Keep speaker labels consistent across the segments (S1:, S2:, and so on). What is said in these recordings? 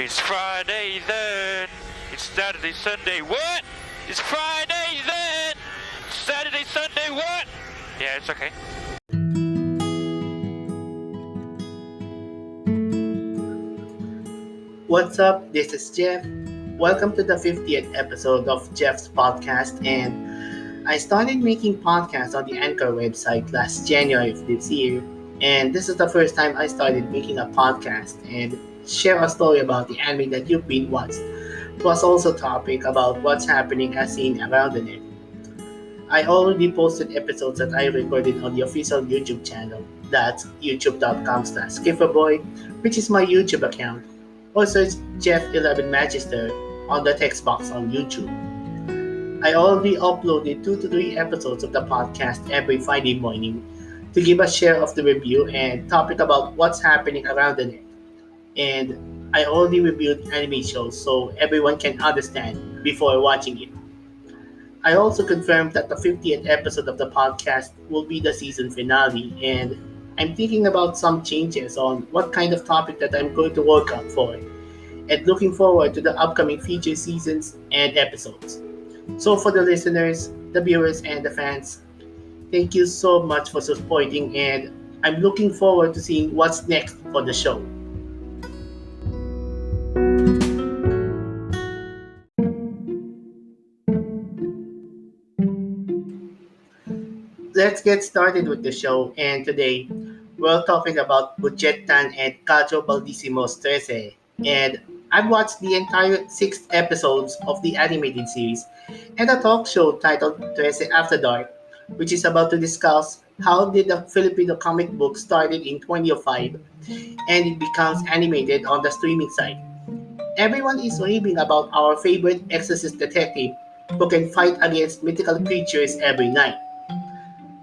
S1: It's Friday then. It's Saturday, Sunday. What? It's Friday then. Saturday, Sunday. What? Yeah, it's okay.
S2: What's up? This is Jeff. Welcome to the 50th episode of Jeff's podcast. And I started making podcasts on the Anchor website last January of this year. And this is the first time I started making a podcast and share a story about the anime that you've been watched. Plus also topic about what's happening as seen around the net. I already posted episodes that I recorded on the official YouTube channel. That's youtube.com/skipperboy, which is my YouTube account. Or search Jeff11 Magister on the text box on YouTube. I already uploaded 2 to 3 episodes of the podcast every Friday morning to give a share of the review and topic about what's happening around the net. And I already reviewed anime shows so everyone can understand before watching it. I also confirmed that the 50th episode of the podcast will be the season finale, and I'm thinking about some changes on what kind of topic that I'm going to work on for, and looking forward to the upcoming future seasons and episodes. So for the listeners, the viewers, and the fans, thank you so much for supporting, and I'm looking forward to seeing what's next for the show. Let's get started with the show, and today we're talking about Budjette Tan Kajo Baldisimo's Trese, and I've watched the entire 6 episodes of the animated series and a talk show titled Trese After Dark, which is about to discuss how did the Filipino comic book started in 2005 and it becomes animated on the streaming site. Everyone is raving about our favorite exorcist detective who can fight against mythical creatures every night.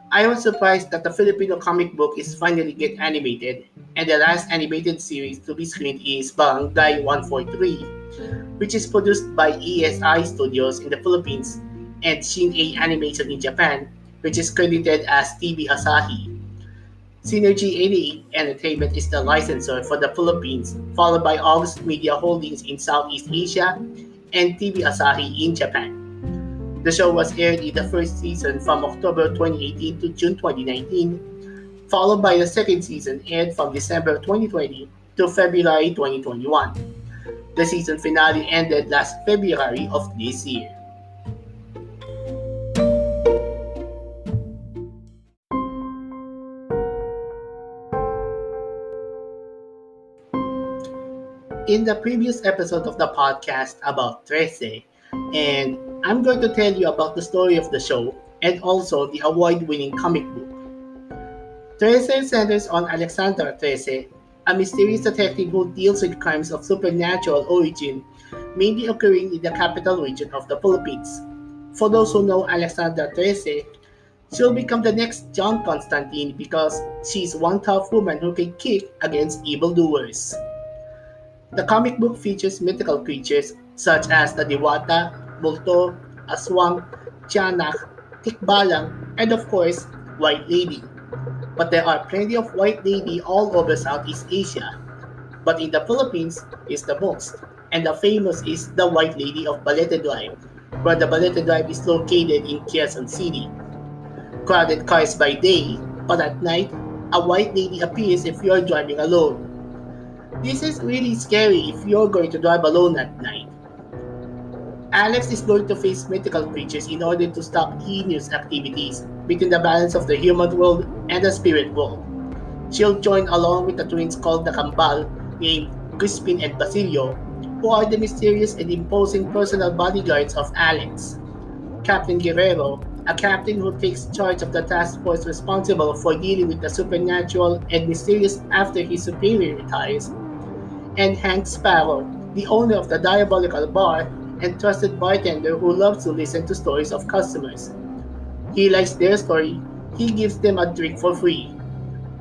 S2: I was surprised that the Filipino comic book is finally get animated, and the last animated series to be screened is Barangay 143, which is produced by ESI Studios in the Philippines and Shin-A Animation in Japan, which is credited as TV Asahi. Synergy 88 Entertainment is the licensor for the Philippines, followed by August Media Holdings in Southeast Asia and TV Asahi in Japan. The show was aired in the first season from October 2018 to June 2019, followed by the second season aired from December 2020 to February 2021. The season finale ended last February of this year. In the previous episode of the podcast about Trese, and I'm going to tell you about the story of the show and also the award-winning comic book. Trese centers on Alexandra Trese, a mysterious detective who deals with crimes of supernatural origin, mainly occurring in the capital region of the Philippines. For those who know Alexandra Trese, she'll become the next John Constantine because she's one tough woman who can kick against evildoers. The comic book features mythical creatures such as the Diwata, Multo, Aswang, Tiyanak, Tikbalang, and of course, White Lady. But there are plenty of White Lady all over Southeast Asia. But in the Philippines is the most, and the famous is the White Lady of Balete Drive, where the Balete Drive is located in Quezon City. Crowded cars by day, but at night, a White Lady appears if you're driving alone. This is really scary if you're going to drive alone at night. Alex is going to face mythical creatures in order to stop heinous activities between the balance of the human world and the spirit world. She'll join along with the twins called the Kambal, named Crispin and Basilio, who are the mysterious and imposing personal bodyguards of Alex. Captain Guerrero, a captain who takes charge of the task force responsible for dealing with the supernatural and mysterious after his superior retires, and Hank Sparrow, the owner of the Diabolical Bar and trusted bartender who loves to listen to stories of customers. He likes their story, he gives them a drink for free.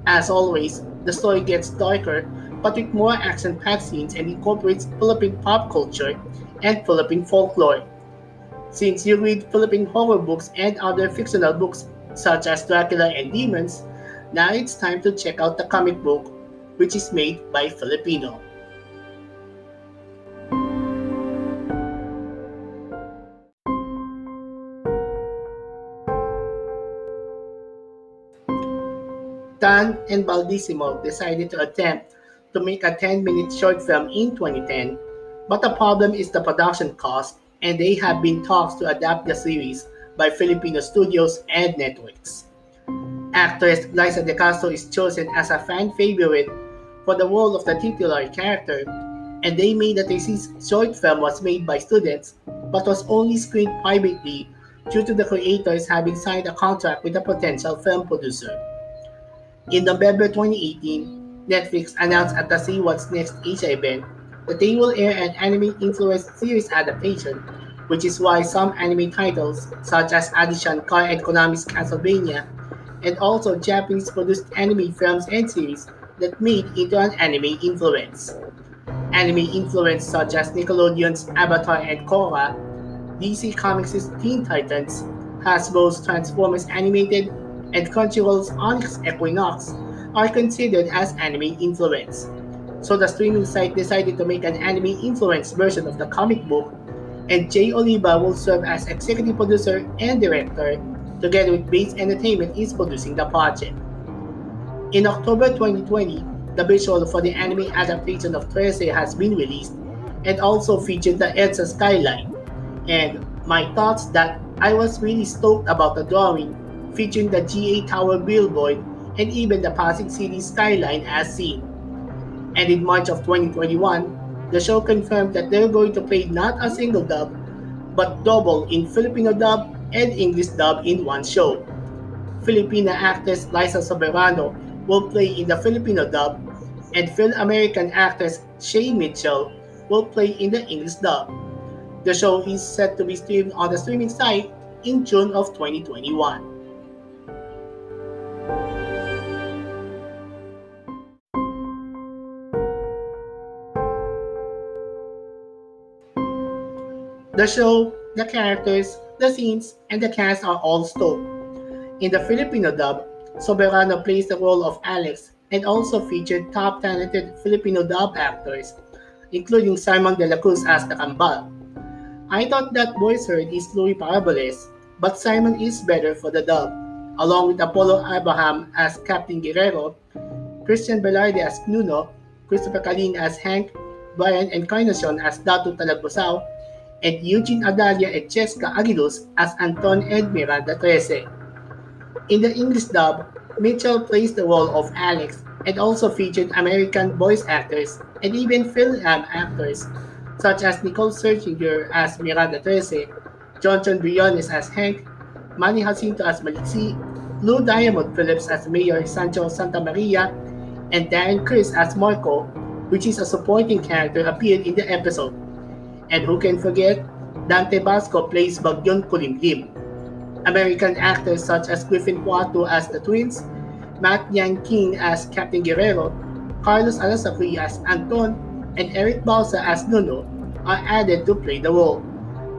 S2: As always, the story gets darker, but with more action-packed scenes and incorporates Philippine pop culture and Philippine folklore. Since you read Philippine horror books and other fictional books such as Dracula and Demons, now it's time to check out the comic book, which is made by Filipino. Tan and Baldisimo decided to attempt to make a 10-minute short film in 2010, but the problem is the production cost, and they have been talks to adapt the series by Filipino studios and networks. Actress Liza De Castro is chosen as a fan favorite for the role of the titular character, and they made that this short film was made by students but was only screened privately due to the creators having signed a contract with a potential film producer. In November 2018, Netflix announced at the See What's Next Asia event that they will air an anime-influenced series adaptation, which is why some anime titles, such as Adaptation Car and Konami's Castlevania, and also Japanese-produced anime films and series that made into an anime influence. Anime influence such as Nickelodeon's Avatar and Korra, DC Comics' Teen Titans, Hasbro's Transformers Animated, and Crunchyroll's Onyx Equinox are considered as anime influence. So the streaming site decided to make an anime-influenced version of the comic book, and Jay Oliva will serve as executive producer and director, together with Base Entertainment is producing the project. In October 2020, the visual for the anime adaptation of Trese has been released and also featured the EDSA skyline. And my thoughts that I was really stoked about the drawing featuring the GA Tower billboard and even the Pasig City skyline as seen. And in March of 2021, the show confirmed that they're going to play not a single dub, but double in Filipino dub and English dub in one show. Filipina actress Liza Soberano will play in the Filipino dub, and Phil-American actress Shay Mitchell will play in the English dub. The show is set to be streamed on the streaming site in June of 2021. The show, the characters, the scenes, and the cast are all stoked. In the Filipino dub, Soberano plays the role of Alex and also featured top talented Filipino dub actors, including Simon de la Cruz as the Kambal. I thought that voice heard is Louis Paraboles, but Simon is better for the dub, along with Apollo Abraham as Captain Guerrero, Christian Velarde as Nuno, Christopher Calin as Hank, Brian Encarnacion as Datu Talagbosao, and Eugene Adalia and Jessica Aguiluz as Anton and Miranda Trese. In the English dub, Mitchell plays the role of Alex and also featured American voice actors and even film actors such as Nicole Scherzinger as Miranda Trese, Johnson Briones as Hank, Manny Jacinto as Maliksi, Lou Diamond Phillips as Mayor Sancho Santamaria, and Darren Criss as Marco, which is a supporting character appeared in the episode. And who can forget, Dante Basco plays Bagyon Kulimlim. American actors such as Griffin Puato as the twins, Matt Yang King as Captain Guerrero, Carlos Alasacri as Anton, and Eric Balsa as Nuno are added to play the role.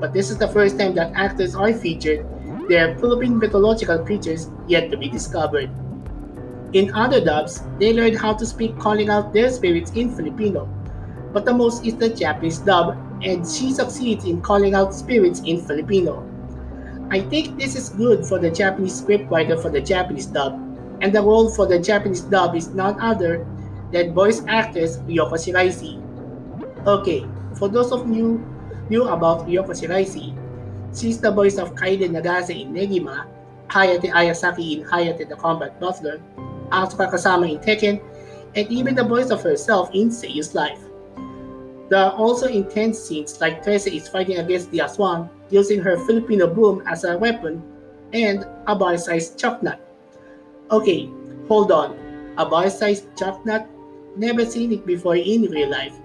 S2: But this is the first time that actors are featured. They are Philippine mythological creatures yet to be discovered. In other dubs, they learned how to speak calling out their spirits in Filipino. But the most is the Japanese dub, and she succeeds in calling out spirits in Filipino. I think this is good for the Japanese scriptwriter for the Japanese dub, and the role for the Japanese dub is none other than voice actress Ryoko Shiraisi. Okay, for those of you new about Ryoko Shiraisi, she's the voice of Kaide Nagase in Negima, Hayate Ayasaki in Hayate the Combat Butler, Asuka Kasama in Tekken, and even the voice of herself in Seiyu's Life. There are also intense scenes like Trese is fighting against the Aswang using her Filipino broom as a weapon and a bar-sized chocolate. Okay, hold on. A bar-sized chocolate? Never seen it before in real life.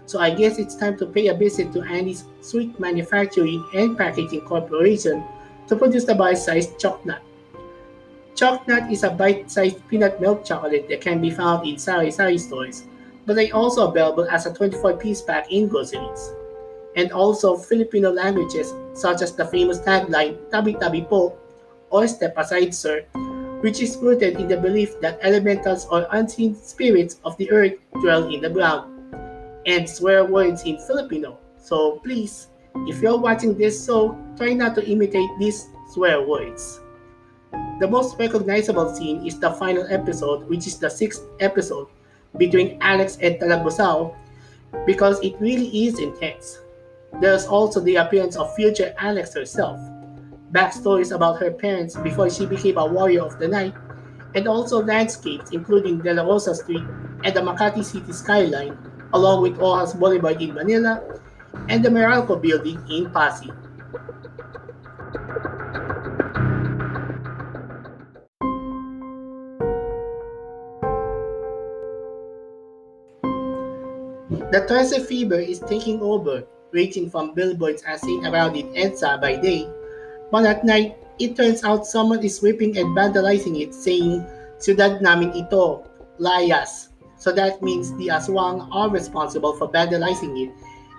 S2: So I guess it's time to pay a visit to Annie's Sweet Manufacturing and Packaging Corporation to produce the bar-sized chocolate. Chocolate is a bite-sized peanut milk chocolate that can be found in sari-sari stores, but they also available as a 24-piece pack in groceries. And also Filipino languages such as the famous tagline, Tabi Tabi Po, or Step Aside Sir, which is rooted in the belief that elementals or unseen spirits of the earth dwell in the ground, and swear words in Filipino. So please, if you're watching this show, try not to imitate these swear words. The most recognizable scene is the final episode, which is the 6th episode between Alex and Talagbusao, because it really is intense. There's also the appearance of future Alex herself, backstories about her parents before she became a warrior of the night, and also landscapes including De La Rosa Street and the Makati City skyline, along with Rojas Boulevard in Manila and the Meralco building in Pasig. The Trese fever is taking over, ranging from billboards as seen around in EDSA by day, but at night, it turns out someone is ripping and vandalizing it, saying, Ciudad namin ito, layas. So that means the Aswang are responsible for vandalizing it,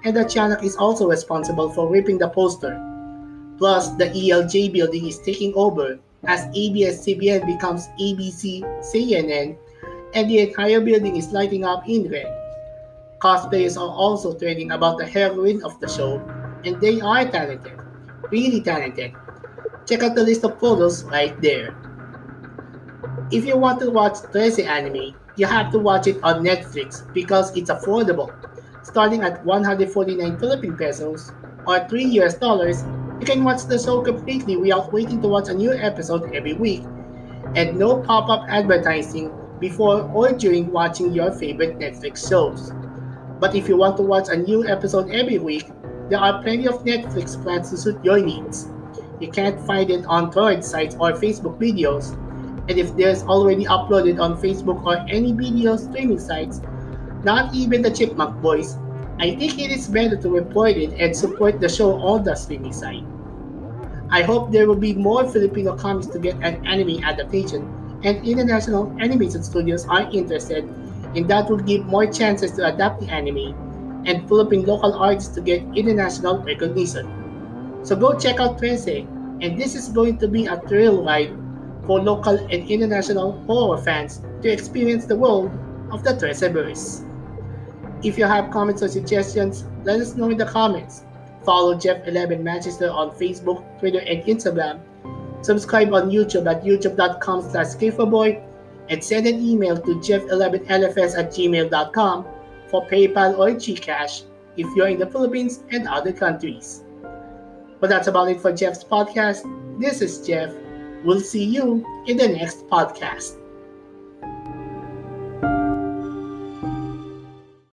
S2: and the Tiyanak is also responsible for ripping the poster. Plus, the ELJ building is taking over as ABS-CBN becomes ABC-CNN, and the entire building is lighting up in red. Cosplayers are also tweeting about the heroine of the show, and they are talented. Really talented. Check out the list of photos right there. If you want to watch Trese anime, you have to watch it on Netflix because it's affordable. Starting at 149 Philippine pesos or $3, you can watch the show completely without waiting to watch a new episode every week, and no pop-up advertising before or during watching your favorite Netflix shows. But if you want to watch a new episode every week, there are plenty of Netflix plans to suit your needs. You can't find it on torrent sites or Facebook videos, and if there's already uploaded on Facebook or any video streaming sites, not even the Chipmunk Boys, I think it is better to report it and support the show on the streaming site. I hope there will be more Filipino comics to get an anime adaptation, and international animation studios are interested, and that will give more chances to adapt the anime and Philippine local artists to get international recognition. So go check out Trese, and this is going to be a thrill ride for local and international horror fans to experience the world of the Treseverse. If you have comments or suggestions, let us know in the comments. Follow Jeff11 Manchester on Facebook, Twitter, and Instagram. Subscribe on YouTube at youtube.com/skaferboy, and send an email to jeff11lfs@gmail.com for PayPal or GCash if you're in the Philippines and other countries. But that's about it for Jeff's podcast. This is Jeff. We'll see you in the next podcast.